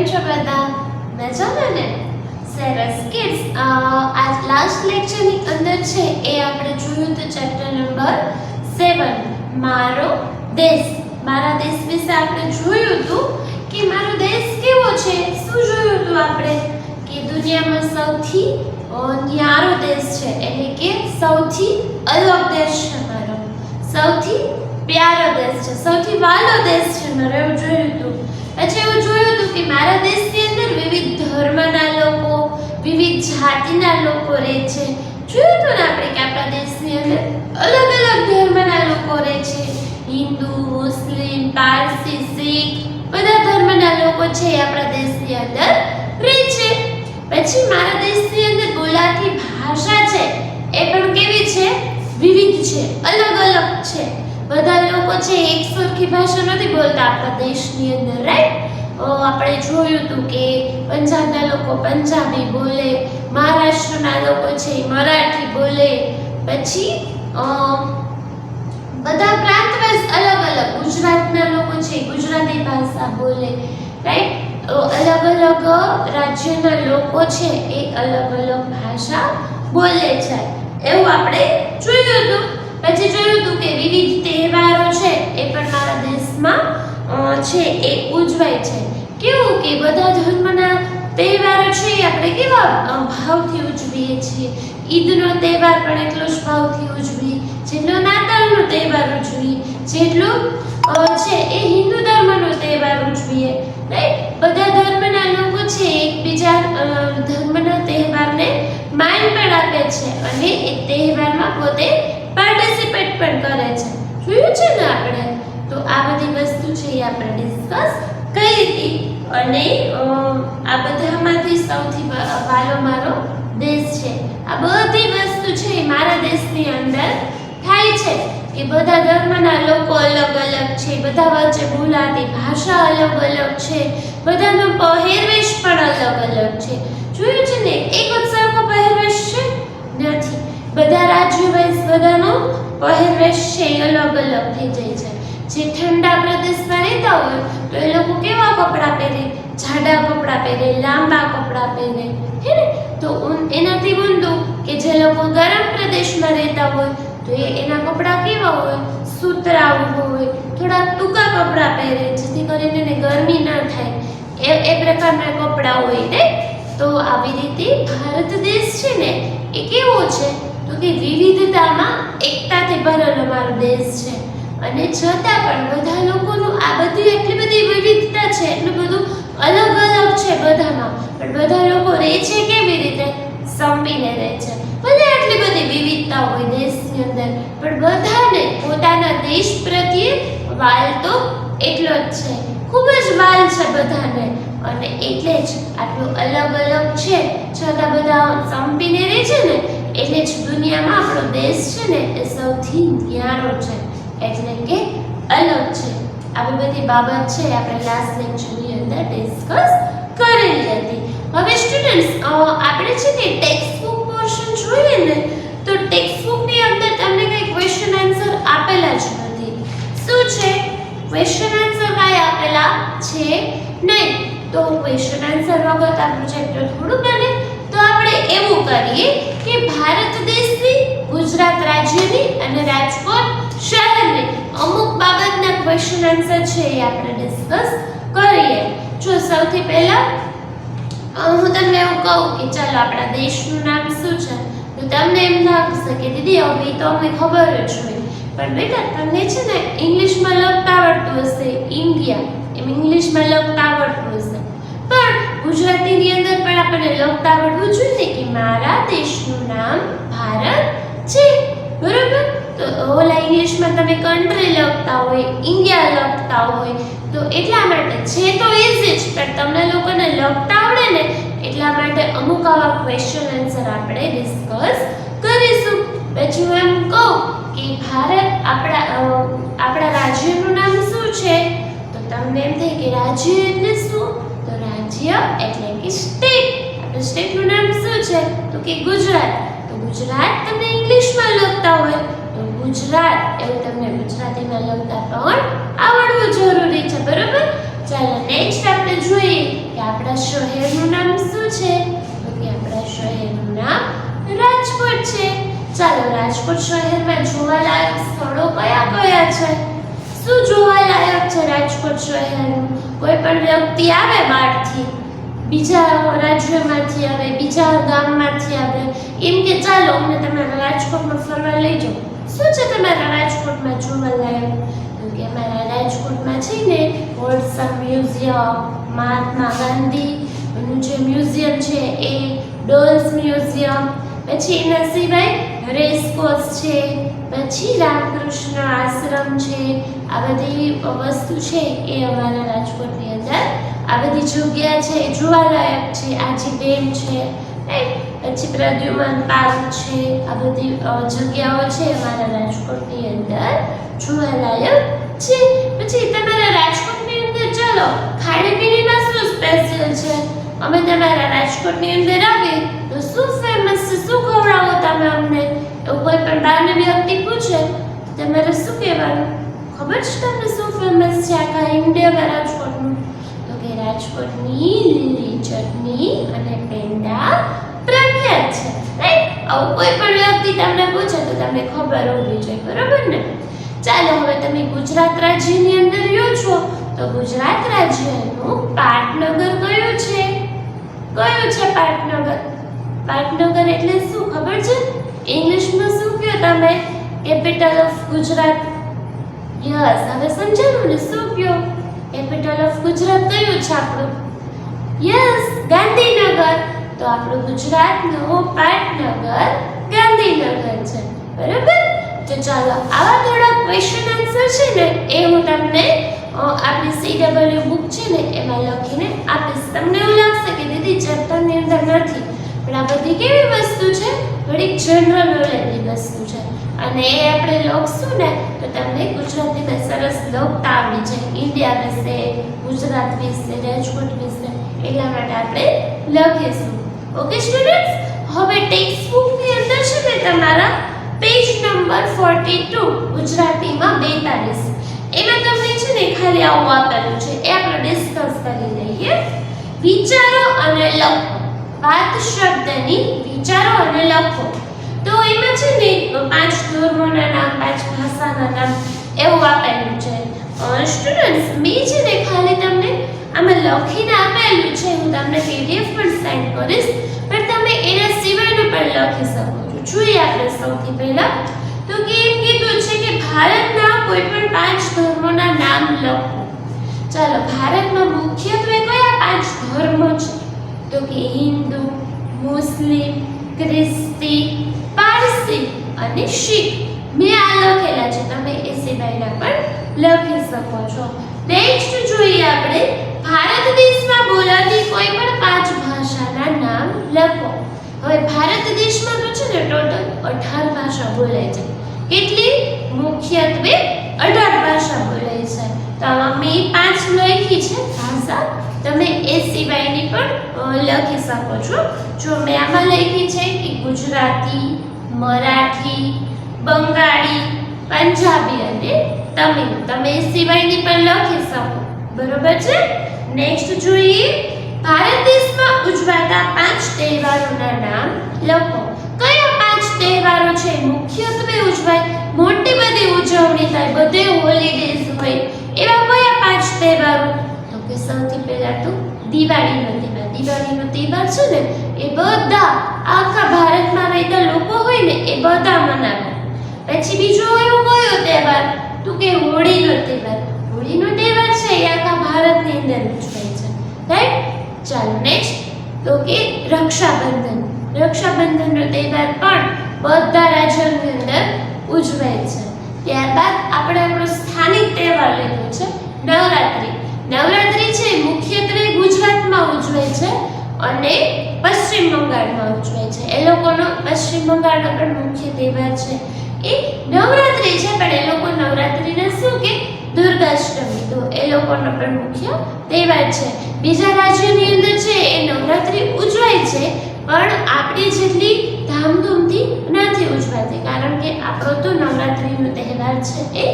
છો બધા? મજામાં ને? સરસ કિડ્સ, આજ લાસ્ટ લેક્ચરની અંદર છે એ આપણે જોયું તો ચેપ્ટર નંબર 7 મારો દેશ. મારા દેશ વિશે આપણે જોયું હતું કે મારો દેશ કેવો છે. શું જોયું હતું આપણે? કે દુનિયામાં સૌથી ન્યારો દેશ છે, એટલે કે સૌથી અલગ દેશ છે મારો, સૌથી પ્યારો દેશ છે, સૌથી વાલો દેશ છે મારો, એવું જોયું હતું. પછી એવું જોયું હતું કે મારા દેશની અંદર વિવિધ ધર્મના લોકો, વિવિધ જાતિના લોકો રહે છે. જોયું હતું ને આપણે કે આપણા દેશની અંદર અલગ અલગ ધર્મના લોકો રહે છે. હિન્દુ, મુસ્લિમ, પારસી, શીખ બધા ધર્મના લોકો છે એ આપણા દેશની અંદર રહે છે. પછી મારા દેશની અંદર બોલાતી ભાષા છે એ પણ કેવી છે? વિવિધ છે, અલગ અલગ છે. બધા લોકો છે એક સરખી ભાષા નથી બોલતા આપણા દેશની અંદર, રાઈટ? આપણે જોયું હતું કે પંજાબના લોકો પંજાબી બોલે, મહારાષ્ટ્રના લોકો છે એ મરાઠી બોલે, પછી બધા પ્રાંતવાઇઝ અલગ અલગ, ગુજરાતના લોકો છે ગુજરાતી ભાષા બોલે, રાઈટ? અલગ અલગ રાજ્યના લોકો છે એ અલગ અલગ ભાષા બોલે છે, એવું આપણે જોયું હતું. પછી જોયું હતું કે વિવિધ તહેવારો છે એ પણ મારા દેશમાં છે એ ઉજવાય છે. કેવું કે બધા ધર્મના તહેવારો છે એ આપણે કેવા ભાવથી ઉજવીએ છીએ. ઈદનો તહેવાર પણ એટલો જ ભાવથી ઉજવીએ, જેટલો નાતાલનો તહેવાર ઉજવીએ, જેટલો છે એ હિન્દુ ધર્મનો તહેવાર ઉજવીએ, રાઈટ? બધા ધર્મના લોકો છે એકબીજા ધર્મના તહેવારને માન પણ આપે છે અને એ તહેવારમાં પોતે પાર્ટિસિપેટ પણ કરે છે. જોયું છે ને આપણે? તો આ બધી વસ્તુ છે એ આપણે ડિસ્કસ કરી હતી. અને આ બધામાંથી સૌથી વાલો મારો દેશ છે. આ બધી વસ્તુ છે એ મારા દેશની અંદર થાય છે કે બધા ધર્મના લોકો અલગ અલગ છે, બધા વચ્ચે બોલાતી ભાષા અલગ અલગ છે, બધાનો પહેરવેશ પણ અલગ અલગ છે. જોયું છે ને? એક જ સરખો પહેરવેશ છે નથી. બધા રાજ્યો વાઇઝ બધાનો પહેરવેશ છે એ અલગ અલગ થઈ જાય છે. જે ઠંડા પ્રદેશમાં રહેતા હોય તો એ લોકો કેવા કપડાં પહેરે? જાડા કપડાં પહેરે, લાંબા કપડાં પહેરે, હે ને? તો એનાથી ઊંધું કે જે લોકો ગરમ પ્રદેશમાં રહેતા હોય તો એના કપડાં કેવા હોય? સુતરાઉ હોય, થોડા ટૂંકા કપડાં પહેરે જેથી કરીને એને ગરમી ન થાય, એ પ્રકારના કપડાં હોય, ને? તો આવી રીતે ભારત દેશ છે ને એ કેવો છે? તો કે વિવિધતામાં એકતાથી ભરેલો મારો દેશ છે. અને છતાં પણ બધા લોકોનું આ બધી એટલી બધી વિવિધતા છે, એટલું બધું અલગ અલગ છે બધામાં, પણ બધા લોકો રહે છે કેવી રીતે? સંપીને રહે છે. ભલે આટલી બધી વિવિધતા હોય દેશની અંદર, પણ બધાને પોતાના દેશ પ્રત્યે વાલ તો એટલો જ છે, ખૂબ જ વાલ છે બધાને. અને એટલે જ આટલું અલગ અલગ છે છતાં બધા સંપીને રહે છે ને, એટલે જ દુનિયામાં આપણો દેશ છે ને એ સૌથી ન્યારો છે, એટલે કે અલગ છે. આવી બધી બાબત છે આપણે લાસ્ટ લેક્ચરની અંદર ડિસ્કસ કરેલી હતી. હવે સ્ટુડન્ટ્સ, આપણે છે ને ટેક્સ્ટ બુક પોર્શન જોઈએ ને, તો ટેક્સ્ટ બુકની અંદર તમને કંઈ ક્વેશ્ચન આન્સર આપેલા જ નથી. શું છે? ક્વેશ્ચન આન્સર કાંઈ આપેલા છે નહીં. તો ક્વેશ્ચન આન્સર વગર આપણું ચેપ્ટર થોડું બને. તો આપણે એવું કરીએ કે ભારત દેશની, ગુજરાત રાજ્યની અને રાજકોટ શહેરની અમુક બાબતના ક્વેશ્ચન આન્સર છે એ આપણે ડિસ્કસ કરીએ. જો સૌથી પહેલા હું તમને એવું કહું કે ચાલો આપણા દેશનું નામ શું છે, તો તમને એમ લાગશે કે દીદી હવે તો અમને ખબર જ હોય, પણ બેટા તમને છે ને ઇંગ્લિશમાં લખતા આવડતું હશે, ઇન્ડિયા એમ ઇંગ્લિશમાં લખતા આવડતું હશે, પણ ગુજરાતીની અંદર પણ આપણને લખતા આવડવું જોઈએ કે મારા દેશનું નામ ભારત છે, બરોબર? તો ઓલા ઇંગ્લિશમાં તમે કન્ટ્રી લખતા હોય, ઇન્ડિયા લખતા હોય, તો એટલા માટે છે તો ઇઝી જ, પણ તમને લોકોને લખતા આવડે ને એટલા માટે અમુક આવા ક્વેશ્ચન આન્સર આપણે ડિસ્કસ કરીશું. પછી હું એમ કહું કે ભારત આપણા રાજ્યનું નામ શું છે, તો તમને એમ થાય કે રાજ્ય એટલે શું? તો રાજ્ય એટલે કે સ્ટેટ. આપણા સ્ટેટનું નામ શું છે? તો કે ગુજરાત. તો ગુજરાત તમને ઇંગ્લિશમાં લખતા હોય તો ગુજરાત એવું તમને ગુજરાતીમાં લખતા પણ આવડવું જરૂરી છે, બરોબર? ચાલો નેક્સ્ટ આપણે જોઈએ કે આપણા શહેરનું નામ શું છે. તો કે આપણા શહેરનું નામ રાજકોટ છે. ચાલો રાજકોટ શહેરમાં જોવાલાયક સ્થળો કયા કયા છે? શું જોવાલાયક છે રાજકોટ શહેરનું? કોઈ પણ વ્યક્તિ આવે બહારથી, બીજા રાજ્યમાંથી આવે, બીજા ગામમાંથી આવે, એમ કે ચાલો અમને તમારા રાજકોટમાં ફરવા લઈ જાઓ. શું છે તમારા રાજકોટમાં જોવાલાયક? તો કે અમારા રાજકોટમાં છે ને વોટસન મ્યુઝિયમ, મહાત્મા ગાંધીનું જે મ્યુઝિયમ છે એ, ડોલ્સ મ્યુઝિયમ, પછી એના સિવાય રેસકોર્સ છે, પછી રામકૃષ્ણ આશ્રમ છે. આ બધી વસ્તુ છે એ અમારા રાજકોટની અંદર આ બધી જગ્યા છે એ જોવાલાયક છે. આજી ડેમ છે, પછી પ્રદ્યુમન પાર્ક છે. આ બધી જગ્યાઓ છે અમારા રાજકોટની અંદર જોવાલાયક છે. પછી તમારા રાજકોટની અંદર ચાલો ખાણીપીણીમાં શું સ્પેશિયલ છે? અમે તમારા રાજકોટની અંદર આવીએ તો શું ફેમસ છે, શું ખવડાવો તમે અમને? એવું કોઈ પણ બહારની વ્યક્તિ પૂછે તો તમારે શું કહેવાનું? ખબર છે તમને શું ફેમસ છે આખા ઇન્ડિયામાં રાજકોટનું? તો કે રાજકોટની લીલી ચટણી અને પેંડા પ્રખ્યાત છે, રાઈટ? આવું કોઈ પણ વ્યક્તિ તમને પૂછે તો તમને ખબર હોવી જોઈએ, બરોબર ને? ચાલો હવે તમે ગુજરાત રાજ્યની અંદર રહ્યો છો તો ગુજરાત રાજ્યનું પાટનગર કયું છે? કયું છે પાટનગર? પાટનગર એટલે શું ખબર છે? ઇંગ્લિશમાં શું કહો તમે? Capital of Gujarat. યસ, હવે સમજાયું ને? શું કહો? કેપિટલ ઓફ ગુજરાત કયું છે આપણું? યસ, ગાંધીનગર. તો આપણું ગુજરાતનું પાટનગર ગાંધીનગર છે, બરાબર? તો ચાલો આવા થોડા ક્વેશ્ચન આન્સર છે ને એ હું તમને આપણી CW બુક છે ને એમાં લખીને આપીશ. તમને એવું લાગશે કે દીદી ચેપ્ટરની અંદર નથી, પણ આ બધી કેવી વસ્તુ છે? થોડીક જનરલ નોલેજની વસ્તુ છે, અને એ આપણે લખશું ને તો તમને ગુજરાતીમાં સરસ લખતા આવડી જાય. ઇન્ડિયા વિશે, ગુજરાત વિશે, રાજકોટ વિશે, એટલા માટે આપણે લખીશું. ઓકે સ્ટુડન્ટ્સ, હવે ટેક્સ્ટ બુકની અંદર છે ને તમારા પેજ નંબર 42 ગુજરાતીમાં 42 એમાં તમને છે ને ખાલી આવું આપેલું છે, એ આપણે ડિસ્કસ કરી લઈએ. વિચારો અને લખો. વાત શબ્દની વિચારો અને લખો. તો એમાં છે ને 5 ધર્મોના નામ, 5 ભાષાના નામ એવું આપેલું છે. સ્ટુડન્ટ્સ, મેં છે ને ખાલી તમને આમાં લખીને આપેલું છે, હું તમને PDF પણ સેન્ડ કરીશ, પણ તમે એના સિવાયનું પણ લખી શકો છો. જોઈએ આપણે સૌથી પહેલા તો કે એમ કીધું છે કે ભારતના કોઈ પણ 5 ધર્મોના નામ લખો. ચાલો, ભારતમાં મુખ્યત્વે કયા 5 ધર્મો છે? તો કે હિન્દુ, મુસ્લિમ, ખ્રિસ્તી, પારસી અને શીખ. મેં આ લખેલા છે, તમે એ સિવાયના પણ લખી શકો છો. નેક્સ્ટ જોઈએ આપણે ભારત દેશમાં બોલાતી કોઈ પણ 5 ભાષાના નામ લખો. હવે ભારત દેશમાં તો છે ને ટોટલ 18 ભાષા બોલાય છે. કેટલી? મુખ્યત્વે 18 ભાષા બોલાય છે. તો આમાં મેં 5 લખી છે ભાષા, તમે એ સિવાયની પણ લખી શકો છો. જો મેં આમાં લખી છે કે ગુજરાતી, મરાઠી, બંગાળી, પંજાબી અને તમિલ. તમે એ સિવાયની પણ લખી શકો, બરોબર છે? નેક્સ્ટ જોઈએ ભારત દેશમાં ઉજવાતા 5 તહેવારોના નામ લખો. કયા 5 તહેવારો છે મુખ્યત્વે ઉજવાય, મોટી બધી ઉજવણી થાય, બધે હોલિડેઝ હોય, એવા કયા 5 તહેવારો? તો કે સૌથી પહેલા તો દિવાળીનો તહેવાર. દિવાળીનો તહેવાર છે ને એ બધા આખા ભારતમાં રહેતા લોકો હોય ને એ બધા મનાવે. પછી બીજો એવો કયો તહેવાર? તો કે હોળીનો તહેવાર. હોળીનો તહેવાર છે એ આખા ભારતની અંદર ઉજવાય છે, રાઈટ? ચાલો નેક્સ્ટ તો કે રક્ષાબંધન. રક્ષાબંધનનો તહેવાર પણ બધા રાજ્યોની અંદર ઉજવાય છે. ત્યારબાદ આપણે આપણો સ્થાનિક તહેવાર લીધો છે નવરાત્રી. નવરાત્રી છે મુખ્યત્વે ગુજરાતમાં ઉજવાય છે અને પશ્ચિમ બંગાળમાં ઉજવાય છે. એ લોકોનો પશ્ચિમ બંગાળનો પણ મુખ્ય તહેવાર છે એ નવરાત્રી છે, પણ એ લોકો નવરાત્રીને શું કે દુર્ગાષ્ટમી, તો એ લોકોનો પણ મુખ્ય તહેવાર છે. બીજા રાજ્યોની અંદર છે એ નવરાત્રી ઉજવાય છે, પણ આપણી જેટલી ધામધૂમથી નથી ઉજવાતી, કારણ કે આપણો તો નવરાત્રીનો તહેવાર છે એ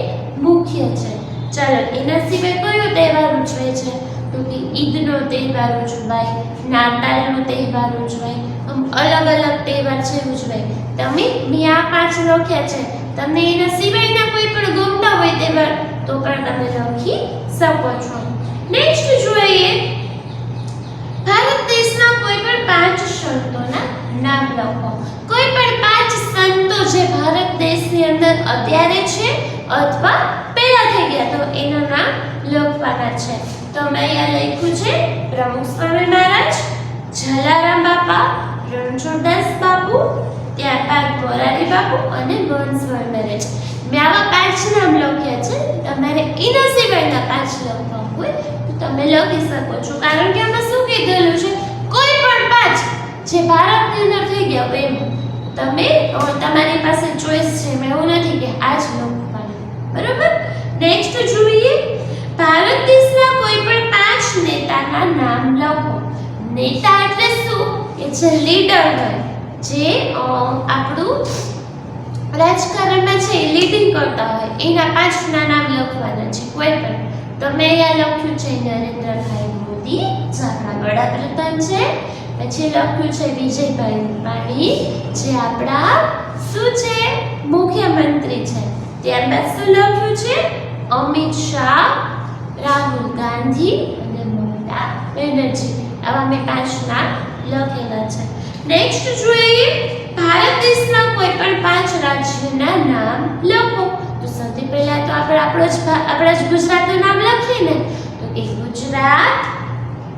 મુખ્ય છે. ચાલો એના સિવાય કયો તહેવાર ઉજવાય છે? તો કે ઈદનો તહેવાર ઉજવાય, નાતાલનો તહેવાર ઉજવાય, આમ અલગ અલગ તહેવાર છે ઉજવાય. મેં આ 5 લખ્યા છે. તમને એના સિવાયના કોઈ પણ ગમતા હોય તહેવાર તો પણ તમે લખી શકો છો. નેક્સ્ટ જોઈએ, ભારત દેશના કોઈ પણ 5 સંતોના નામ લખો. કોઈ પણ 5 સંતો જે ભારત દેશની અંદર અત્યારે છે અથવા પહેલા થઈ ગયા તો એનું નામ લખવાના છે. તો મેં અહીંયા લખ્યું છે પ્રમુખ સ્વામી મહારાજ, જલારામ બાપા, રણછોડદાસ બાપુ, ત્યારબાદ મોરારી બાપુ અને મોહનસ્વામી મહારાજ. મેં આવા 5 નામ લખ્યા છે. તમારે એના સિવાયના 5 લખવા હોય તો તમે લખી શકો છો, કારણ કે આમાં શું કીધેલું છે, કોઈ પણ 5 જે ભારતની અંદર થઈ ગયા હોય એમ તમે તમારી પાસે ચોઈસ છે. એમાં એવું નથી કે આ જ લખવાનું, બરોબર. નેક્સ્ટ જોઈએ, ભારત દેશના કોઈ પણ 5 નેતાના નામ લખો. નેતા એટલે શું? કે જે લીડર હોય, જે આપણું રાજકારણમાં છે લીડિંગ કરતા હોય, એના 5 નામ લખવાના છે કોઈ પણ. તો મેં અહીંયા લખ્યું છે નરેન્દ્રભાઈ મોદી, જે આપણા વડાપ્રધાન છે. પછી લખ્યું છે વિજયભાઈ રૂપાણી, જે આપણા શું છે, મુખ્યમંત્રી છે. ત્યારબાદ શું લખ્યું છે? અમિત શાહ, રાહુલ ગાંધી અને મમતા બેનર્જી. આવા મેં 5 નામ લખેલા છે. નેક્સ્ટ જોઈએ, ભારત દેશના કોઈ પણ 5 રાજ્યના નામ લખો. તો સૌથી પહેલા તો આપણા જ ગુજરાતનું નામ લખીએ ને, તો કે ગુજરાત,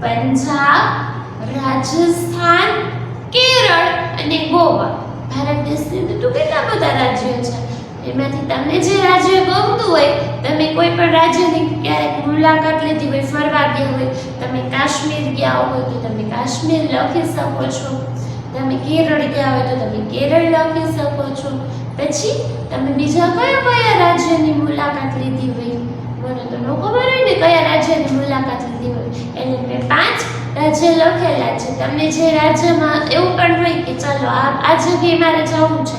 પંજાબ, રાજસ્થાન, કેરળ અને ગોવા. ભારત દેશની અંદર તો કેટલા બધા રાજ્યો છે. એમાંથી તમને જે રાજ્ય ગમતું હોય, તમે કોઈ પણ રાજ્યની ક્યારેક મુલાકાત લીધી હોય, ફરવા ગયા હોય, તમે કાશ્મીર ગયા હોય તો તમે કાશ્મીર લખી શકો છો. તમે કેરળ ગયા હોય તો તમે કેરળ લખી શકો છો. પછી તમે બીજા કયા રાજ્યની મુલાકાત લીધી હોય, મને તો ન ખબર હોય ને કયા રાજ્યની મુલાકાત લીધી હોય, એટલે મેં 5 રાજ્ય લખેલા છે. તમને જે રાજ્યમાં એવું પણ હોય કે ચાલો આ જગ્યાએ મારે જવું છે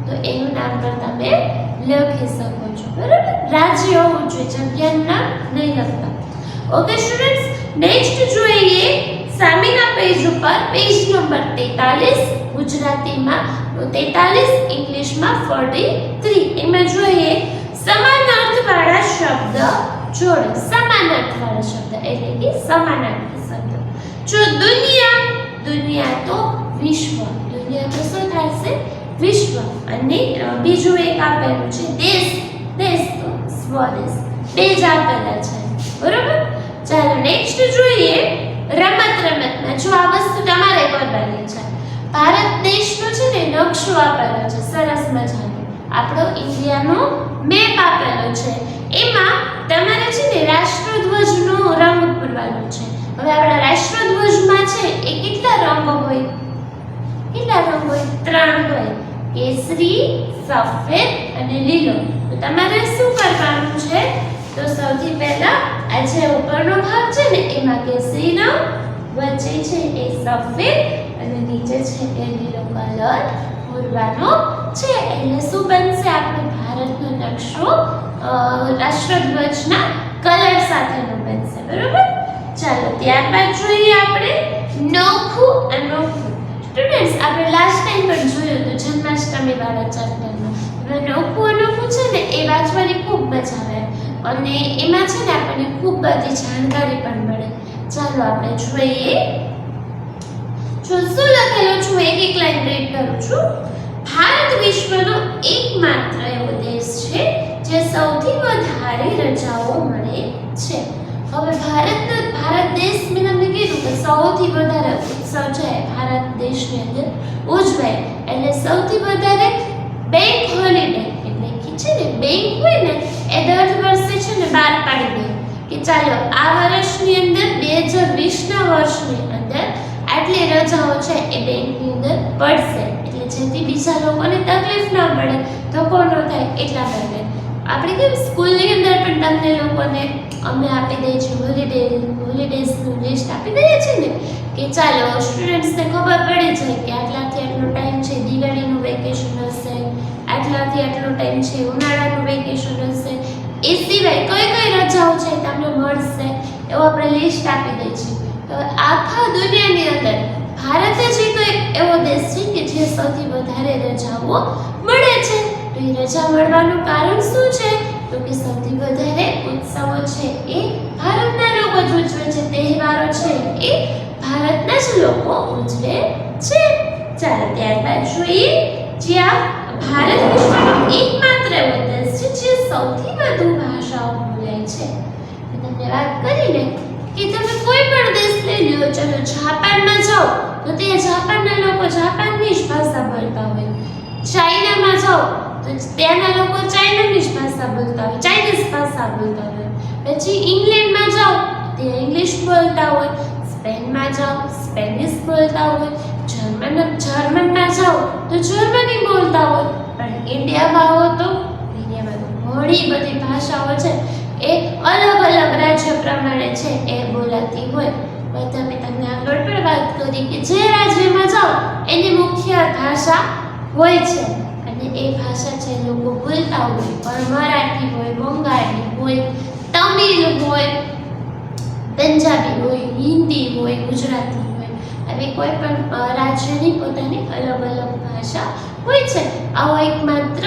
તો એનું નામ પણ તમે લખી શકો છો, બરાબર. રાજ્ય હોવું જોઈએ, જગ્યાનું નામ નહીં લખતા. ઓકે સ્ટુડન્ટ્સ, નેક્સ્ટ જોઈએ, સામેના પેજ ઉપર પેજ નંબર 43 ગુજરાતીમાં, 43 ઇંગ્લિશમાં 43. એમાં જોઈએ સમાનાર્થવાળા શબ્દ જોડો. સમાનાર્થવાળા શબ્દ એટલે કે સમાનાર્થી શબ્દ. જો દુનિયા તો વિશ્વ, દુનિયા તો શું થાય છે? વિશ્વ. અને બીજું એક આપેલું છે દેશ તો સ્વદેશ. 2 જ આપેલા છે, બરોબર. ચાલો નેક્સ્ટ જોઈએ, રમતમાં જો આ વસ્તુ તમારે કરવાની છે. ભારત દેશનો છે ને નકશો આપેલો છે સરસ મજાનો, આપણો ઇન્ડિયાનો મેપ આપેલો છે. એમાં તમારે છે ને રાષ્ટ્રધ્વજનો રંગ પૂરવાનો છે. હવે આપણા રાષ્ટ્રધ્વજમાં છે એ કેટલા રંગ હોય? 3 હોય, કેસરી, સફેદ અને લીલો. તો તમારે શું કરવાનું છે? તો સૌથી પહેલા આ જે ઉપરનો ભાગ છે ને એમાં કેસરી રંગ, વચ્ચે છે એ સફેદ અને નીચે છે એ લીલો કલર પૂરવાનો છે. એટલે શું બનશે? આપણો ભારતનો નકશો રાષ્ટ્રધ્વજના કલર સાથેનો બનશે, બરોબર. ચાલો ત્યારબાદ જોઈએ આપણે નોખું અનોખું. સ્ટુડન્ટ્સ, આપણે લાસ્ટ ટાઈમ પણ જોયું હતું જન્માષ્ટમી વાળા ચેપ્ટરમાં. હવે નોખું અનોખું છે ને એ વાંચવાની ખૂબ મજા આવે અને એમાં છે ને આપણને ખૂબ બધી જાણકારી પણ મળે. ચાલો આપણે જોઈએ. જો શું લખેલું છું, એક લાઈન રીડ કરું છું. ભારત વિશ્વનો એકમાત્ર એવો દેશ છે જે સૌથી વધારે રજાઓ મળે છે. હવે ભારત દેશ મેં તમને કીધું કે સૌથી વધારે ઉત્સવ છે ભારત દેશની અંદર ઉજવાય, એટલે સૌથી વધારે બેંક હોલિડે એટલે કે છે ને બેંક હોય ને એ દર વર્ષે છે ને બહાર પાડી દે કે ચાલો આ વર્ષની અંદર 2020ના વર્ષની અંદર આટલી રજાઓ છે એ બેંકની અંદર પડશે, એટલે જેથી બીજા લોકોને તકલીફ ન પડે, ધક્કો ન થાય એટલા માટે. આપણે કેમ સ્કૂલની અંદર પણ તમને લોકોને અમે આપી દઈએ છીએ હોલિડેઝનું લિસ્ટ આપી દઈએ છીએ ને કે ચાલો સ્ટુડન્ટ્સને ખબર પડી જાય કે આટલાથી આટલો ટાઈમ છે દિવાળીનું વેકેશન હશે, આટલાથી આટલો ટાઈમ છે ઉનાળાનું વેકેશન હશે. એ સિવાય કઈ કઈ એવો આપણે લિસ્ટ આપી દઈએ છીએ. તો આખા દુનિયાની અંદર ભારત જ એક એવો દેશ છે કે જે સૌથી વધારે રજાઓ મળે છે. તો એ રજા મળવાનું કારણ શું છે? તો કે સૌથી વધારે ઉત્સવો છે એ ભારતના લોકો જ ઉજવે છે, તહેવારો છે એ ભારતના જ લોકો ઉજવે છે. ચાલો ત્યારબાદ જોઈએ, જ્યાં ભારત વિશ્વનો એકમાત્ર એવો દેશ છે જે સૌથી વધુ ભાષાઓ બોલાય છે. મેં તમને વાત કરીને કે તમે કોઈ પણ દેશ લઈ લો, ચલો જાપાનમાં જાઓ તો ત્યાં જાપાનના લોકો જાપાનની જ ભાષા બોલતા હોય. ચાઇનામાં જાઓ તો ત્યાંના લોકો ચાઇનાની જ ભાષા બોલતા હોય, ચાઇનીઝ ભાષા બોલતા હોય. પછી ઇંગ્લેન્ડમાં જાઓ ત્યાં ઇંગ્લિશ બોલતા હોય, સ્પેનમાં જાઓ સ્પેનિશ બોલતા હોય, જર્મનમાં જાઓ તો જર્મની બોલતા હોય. પણ ઇન્ડિયામાં આવો તો ઇન્ડિયામાં ઘણી બધી ભાષાઓ છે એ અલગ અલગ રાજ્ય પ્રમાણે છે એ બોલાતી હોય. બધા મેં તમને આગળ પણ વાત કરી કે જે રાજ્યમાં જાઓ એની મુખ્ય ભાષા હોય છે અને એ ભાષા છે લોકો બોલતા હોય. પણ મરાઠી હોય, બંગાળી હોય, તમિલ હોય, પંજાબી હોય, હિન્દી હોય, ગુજરાતી હોય, આવી કોઈ પણ રાજ્યની પોતાની અલગ અલગ ભાષા હોય છે. આવો એકમાત્ર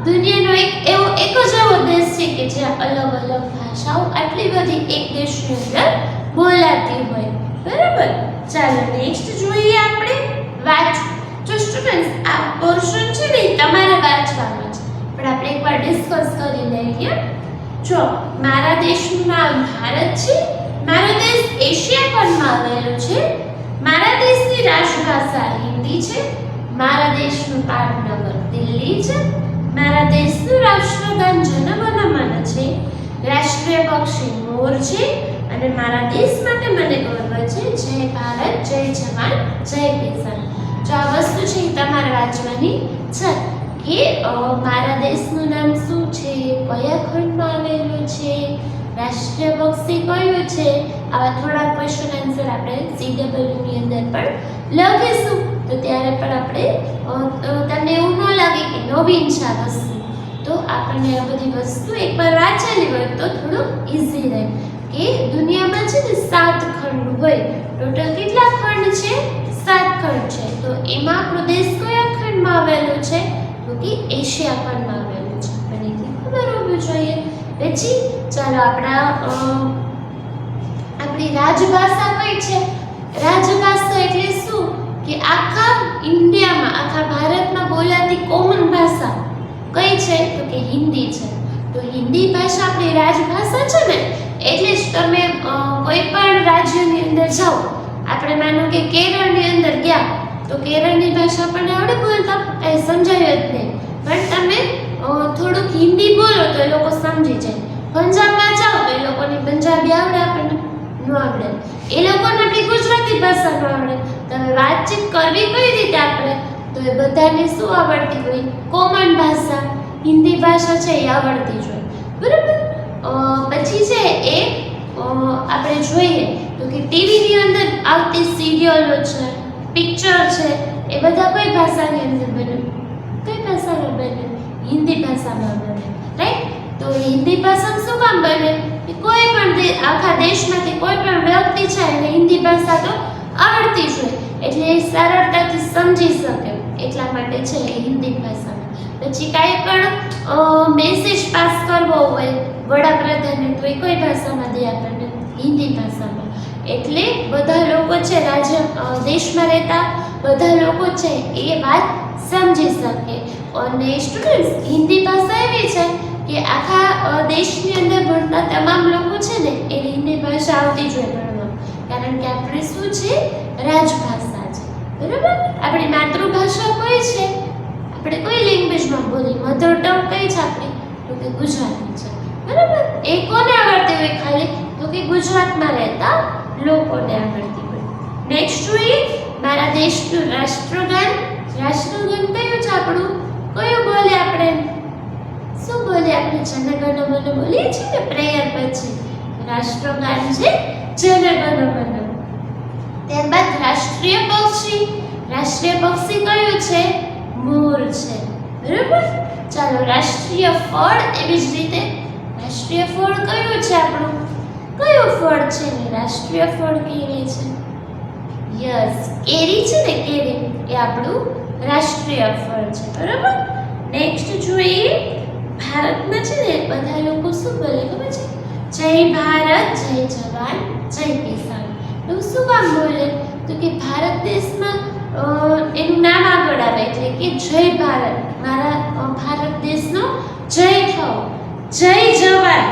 દુનિયાનો એક જ એવો દેશ છે કે જ્યાં અલગ અલગ ભાષાઓ આટલી બધી એક દેશની અંદર બોલાતી હોય. બરાબર, ચાલો નેક્સ્ટ જોઈએ આપણે વાંચવું. જો સ્ટુડન્ટ્સ આ પોર્શન છે ને તમારે વાંચવાનો છે, પણ આપણે એકવાર ડિસ્કસ કરી લઈએ. જો મારા દેશનું નામ ભારત છે, મારો દેશ એશિયા ખંડમાં આવેલો છે, મારા દેશની રાષ્ટ્રભાષા હિન્દી છે, મારા દેશનું પાટનગર દિલ્હી છે, મારા દેશનું રાષ્ટ્રગાન જન ગણ મન છે, રાષ્ટ્રીય પક્ષી મોર છે અને મારા દેશ માટે મને ગર્વ છે. જય ભારત, જય જવાન, જય કિસાન. જો આ વસ્તુ છે એ તમારે વાંચવાની છે કે મારા દેશનું નામ શું છે, કયા ખંડમાં આવેલું છે, રાષ્ટ્રીય પક્ષી કયું છે. આવા થોડા ક્વેશ્ચન આન્સર આપણે CW ની અંદર પણ લખીશું. તો ત્યારે પણ આપણે તમને એવું ન લાગે કે નવીન છે આ વસ્તુ, તો આપણને આ બધી વસ્તુ એકવાર વાંચેલી હોય તો થોડું ઈઝી રહે. કે દુનિયામાં છે ને 7 ખંડ હોય. ટોટલ કેટલા ખંડ છે? 7 ખંડ છે. તો એમાં આપણો દેશ કયા ખંડમાં આવેલો છે? તો કે એશિયા ખંડમાં આવેલો છે. અને એ ખબર હોવી જોઈએ. પછી ચાલો આપણી રાજભાષા કઈ છે? રાજભાષા એટલે શું કે આખા ઇન્ડિયામાં, આખા ભારતમાં બોલાતી કોમન ભાષા કઈ છે? તો કે હિન્દી છે. તો હિન્દી ભાષા આપણી રાજભાષા છે ને, એટલે જ તમે કોઈ પણ રાજ્યની અંદર જાઓ, આપણે માનો કે કેરળની અંદર ગયા તો કેરળની ભાષા આપણને આવડે બોલતા, એ સમજાય જ નહીં. પણ તમે થોડુંક હિન્દી બોલો તો એ લોકો સમજી જાય. પંજાબમાં જાઓ તો એ લોકોને પંજાબી આવડે, આપણને ન આવડે. એ લોકોને આપણી ગુજરાતી ભાષા ન આવડે. તમે વાતચીત કરવી કઈ રીતે આપણે? તો એ બધાને શું આવડતી હોય? કોમન ભાષા હિન્દી ભાષા છે એ આવડતી જ હોય. બરાબર. પછી છે એ આપણે જોઈએ તો કે ટીવીની અંદર આવતી સિરિયલો છે, પિક્ચર છે, એ બધા કઈ ભાષાની અંદર બને? કઈ ભાષામાં બને? હિન્દી ભાષામાં બને, રાઈટ? તો હિન્દી ભાષામાં શું કામ બને? કે કોઈ પણ આખા દેશમાંથી કોઈ પણ વ્યક્તિ છે એને હિન્દી ભાષા તો આવડતી જ હોય, એટલે એ સરળતાથી સમજી શકે, એટલા માટે છે એ હિન્દી ભાષામાં. પછી કાંઈ પણ મેસેજ પાસ કરવો હોય વડાપ્રધાનને તો એ કઈ ભાષામાં દે આપણને? હિન્દી ભાષામાં. એટલે બધા લોકો છે દેશમાં રહેતા બધા લોકો છે એ વાત સમજી શકે. અને સ્ટુડન્ટ્સ હિન્દી ભાષા એવી છે કે આખા દેશની અંદર ભણતા તમામ લોકો છે ને એ હિન્દી ભાષા આવતી જ હોય ભણવા, કારણ કે આપણે શું છે? રાજભાષા છે. બરાબર. આપણી માતૃભાષા કઈ છે? આપણે કઈ લેંગ્વેજમાં બોલી? મધર ટંગ કઈ છે આપણી? તો કે ગુજરાતી છે. બરાબર. એ કોને આવડતી હોય ખાલી? તો કે ગુજરાતમાં રહેતા લોકોને આવડતી હોય. નેક્સ્ટ જોઈએ મારા દેશનું રાષ્ટ્રગાન. રાષ્ટ્રગાન કયું છે આપણું? કયું બોલે આપણે? શું બોલે આપણે? જન ગણ મન બોલીએ છીએ ને પ્રેયર પછી. રાષ્ટ્રગાન છે જન ગણ મન. ત્યારબાદ રાષ્ટ્રીય પક્ષી. રાષ્ટ્રીય પક્ષી કયું છે? મોર છે. બરાબર. ચાલો રાષ્ટ્રીય ફળ, એવી જ રીતે રાષ્ટ્રીય ફળ કયું છે આપણું? કયું ફળ છે ને રાષ્ટ્રીય ફળ કેરી છે? યસ, કેરી છે ને, કેરી એ આપણું રાષ્ટ્રીય ફળ છે, બરાબર. નેક્સ્ટ જોઈએ, ભારતમાં છે ને બધા લોકો શું બોલે ખબર છે? જય ભારત, જય જવાન, જય કિસાન. એવું શું કામ બોલે? તો કે ભારત દેશમાં એનું નામ આગળ આવે એટલે કે જય ભારત, મારા ભારત દેશનો જય થવો, જય જવાન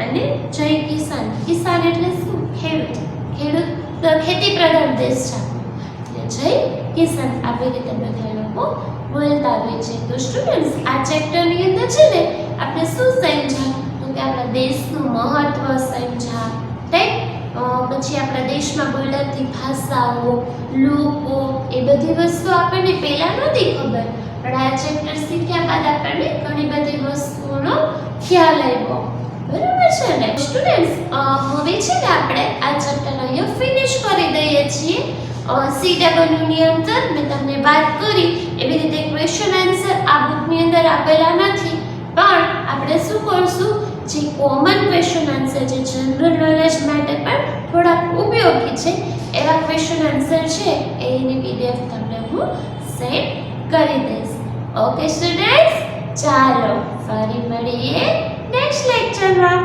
અને જય કિસાન. કિસાન એટલે શું? ખેડૂત. ખેડૂત ખેતી પ્રધાન દેશ છે એટલે જય કિસાન. આવી રીતે બધા લોકો બોલતા હોય છે. તો સ્ટુડન્ટ્સ, આ ચેપ્ટરની અંદર છે ને આપણે શું સમજ્યા? તો કે આપણા દેશનું મહત્વ સમજ્યા, રાઈટ? પછી આપણા દેશમાં બોલાતી ભાષાઓ, લોકો, એ બધી વસ્તુ આપણને પહેલા નહોતી ખબર, પણ આ ચેપ્ટર શીખ્યા બાદ આપણને ઘણી બધી વસ્તુઓનો ખ્યાલ આવ્યો. બરાબર છે ને સ્ટુડન્ટ્સ? હવે છે ને આપણે આ ચેપ્ટર અહીંયા ફિનિશ કરી દઈએ છીએ. CW ની અંદર મેં તમને વાત કરી એવી રીતે ક્વેશ્ચન આન્સર આ બુકની અંદર આપેલા નથી, પણ આપણે શું કરશું, જે કોમન ક્વેશ્ચન આન્સર જે જનરલ નોલેજ માટે પણ થોડા ઉપયોગી છે એવા ક્વેશ્ચન આન્સર છે એની PDF તમને હું સેન્ડ કરી દઈશ. ઓકે સ્ટુડન્ટ્સ, ચાલો ફરી મળીએ નેક્સ્ટ લેક્ચરમાં.